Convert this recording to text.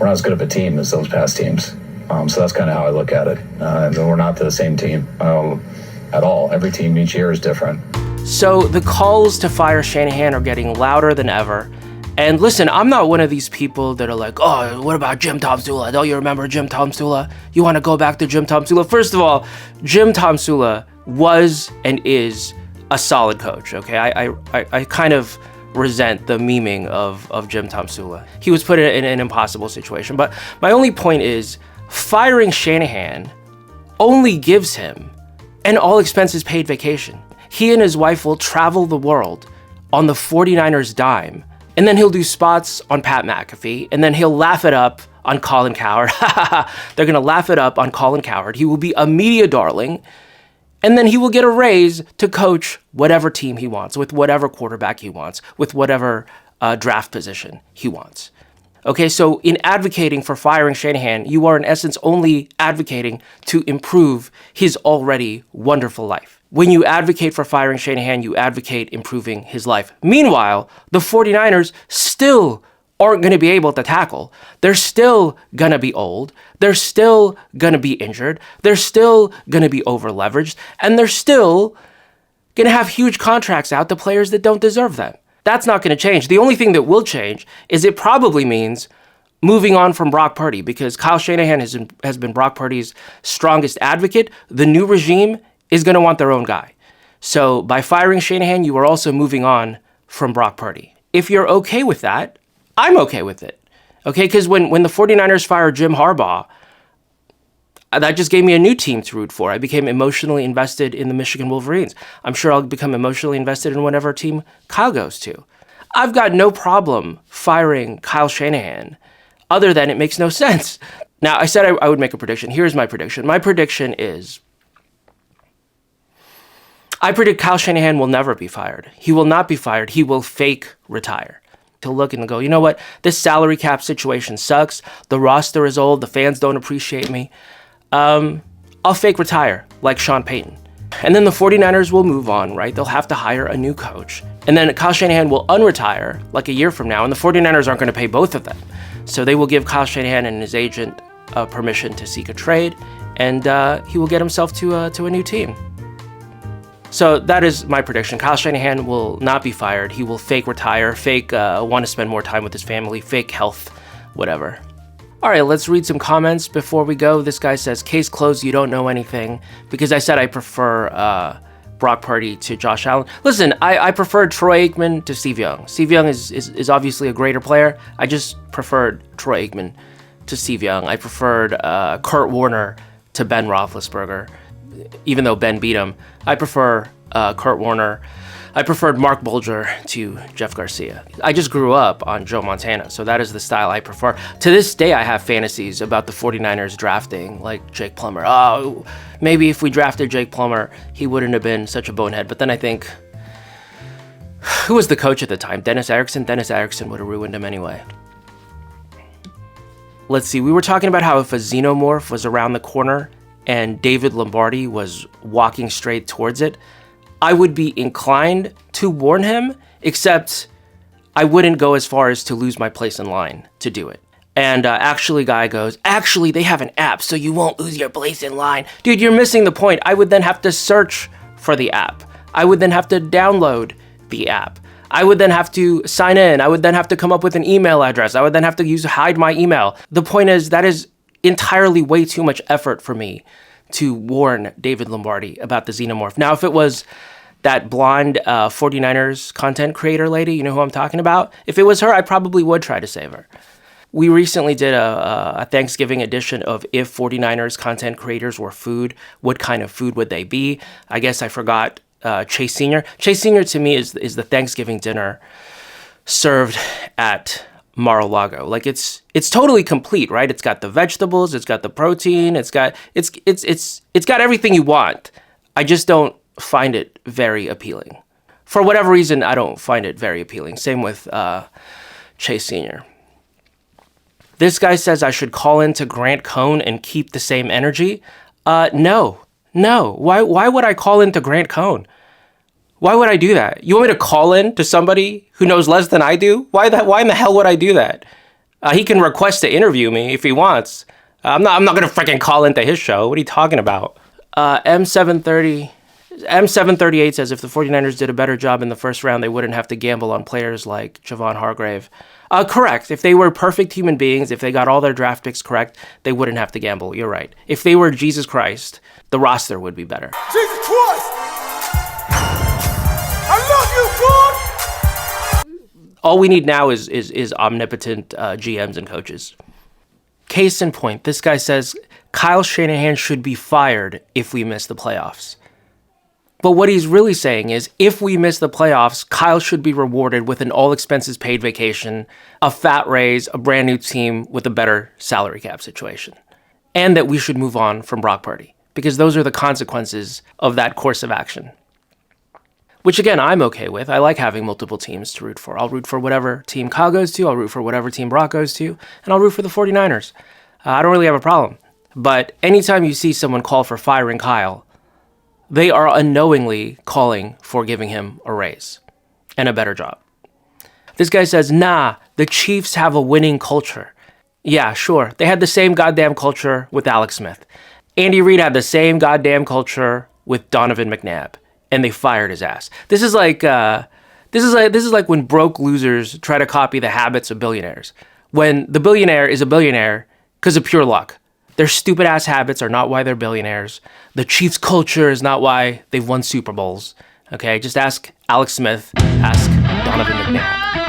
we're not as good of a team as those past teams. So that's kind of how I look at it. And we're not the same team at all. Every team each year is different. So the calls to fire Shanahan are getting louder than ever. And listen, I'm not one of these people that are like, oh, what about Jim Tomsula? Don't you remember Jim Tomsula? You want to go back to Jim Tomsula? First of all, Jim Tomsula was and is a solid coach, okay? I kind of resent the memeing of Jim Tomsula. He was put in an impossible situation. But my only point is, firing Shanahan only gives him an all-expenses-paid vacation. He and his wife will travel the world on the 49ers dime, and then he'll do spots on Pat McAfee, and then he'll laugh it up on Colin Cowherd. They're going to laugh it up on Colin Cowherd. He will be a media darling, and then he will get a raise to coach whatever team he wants, with whatever quarterback he wants, with whatever draft position he wants. Okay, so in advocating for firing Shanahan, you are in essence only advocating to improve his already wonderful life. When you advocate for firing Shanahan, you advocate improving his life. Meanwhile, the 49ers still aren't going to be able to tackle. They're still going to be old. They're still going to be injured. They're still going to be over-leveraged. And they're still going to have huge contracts out to players that don't deserve them. That's not going to change. The only thing that will change is it probably means moving on from Brock Purdy, because Kyle Shanahan has been Brock Purdy's strongest advocate. The new regime is going to want their own guy. So by firing Shanahan, you are also moving on from Brock Purdy. If you're okay with that, I'm okay with it. Okay, because when the 49ers fired Jim Harbaugh, that just gave me a new team to root for. I became emotionally invested in the Michigan Wolverines. I'm sure I'll become emotionally invested in whatever team Kyle goes to. I've got no problem firing Kyle Shanahan, other than it makes no sense. Now, I said I would make a prediction. Here's my prediction. My prediction is, I predict Kyle Shanahan will never be fired. He will not be fired. He will fake retire. He'll look and go, you know what? This salary cap situation sucks. The roster is old. The fans don't appreciate me. I'll fake retire like Sean Payton. And then the 49ers will move on, right? They'll have to hire a new coach. And then Kyle Shanahan will unretire like a year from now, and the 49ers aren't going to pay both of them. So they will give Kyle Shanahan and his agent permission to seek a trade, and he will get himself to a new team. So that is my prediction. Kyle Shanahan will not be fired. He will fake retire, fake want to spend more time with his family, fake health, whatever. All right, let's read some comments before we go. This guy says, case closed, you don't know anything. Because I said I prefer Brock Purdy to Josh Allen. Listen, I preferred Troy Aikman to Steve Young. Steve Young is obviously a greater player. I just preferred Troy Aikman to Steve Young. I preferred Kurt Warner to Ben Roethlisberger. Even though Ben beat him, I prefer Kurt Warner. I preferred Mark Bulger to Jeff Garcia. I just grew up on Joe Montana, so that is the style I prefer. To this day, I have fantasies about the 49ers drafting, like Jake Plummer. Oh, maybe if we drafted Jake Plummer, he wouldn't have been such a bonehead. But then I think, who was the coach at the time? Dennis Erickson? Dennis Erickson would have ruined him anyway. Let's see, we were talking about how if a xenomorph was around the corner and David Lombardi was walking straight towards it, I would be inclined to warn him, except I wouldn't go as far as to lose my place in line to do it. And actually guy goes, actually they have an app so you won't lose your place in line. Dude, you're missing the point. I would then have to search for the app. I would then have to download the app. I would then have to sign in. I would then have to come up with an email address. I would then have to hide my email. The point is, that is entirely way too much effort for me to warn David Lombardi about the xenomorph. Now, if it was that blonde 49ers content creator lady, you know who I'm talking about? If it was her, I probably would try to save her. We recently did a Thanksgiving edition of if 49ers content creators were food, what kind of food would they be? I guess I forgot Chase Sr. Chase Sr. to me is the Thanksgiving dinner served at Mar-a-Lago. Like it's totally complete, right? It's got the vegetables, it's got the protein, it's got everything you want. I just don't find it very appealing. For whatever reason, I don't find it very appealing. Same with Chase Sr. This guy says I should call in to Grant Cohn and keep the same energy. No. Why would I call in to Grant Cohn? Why would I do that? You want me to call in to somebody who knows less than I do? Why in the hell would I do that? He can request to interview me if he wants. I'm not gonna freaking call into his show. What are you talking about? M738 says if the 49ers did a better job in the first round, they wouldn't have to gamble on players like Javon Hargrave. Correct. If they were perfect human beings, if they got all their draft picks correct, they wouldn't have to gamble. You're right. If they were Jesus Christ, the roster would be better. Jesus Christ! I love you, God! All we need now is omnipotent GMs and coaches. Case in point, this guy says Kyle Shanahan should be fired if we miss the playoffs. But what he's really saying is, if we miss the playoffs, Kyle should be rewarded with an all-expenses-paid vacation, a fat raise, a brand new team with a better salary cap situation. And that we should move on from Brock Purdy, because those are the consequences of that course of action. Which, again, I'm okay with. I like having multiple teams to root for. I'll root for whatever team Kyle goes to, I'll root for whatever team Brock goes to, and I'll root for the 49ers. I don't really have a problem. But anytime you see someone call for firing Kyle, they are unknowingly calling for giving him a raise and a better job. This guy says, nah, the Chiefs have a winning culture. Yeah, sure. They had the same goddamn culture with Alex Smith. Andy Reid had the same goddamn culture with Donovan McNabb, and they fired his ass. This is like when broke losers try to copy the habits of billionaires. When the billionaire is a billionaire because of pure luck. Their stupid ass habits are not why they're billionaires. The Chiefs culture is not why they've won Super Bowls. Okay, just ask Alex Smith, ask Donovan McNabb.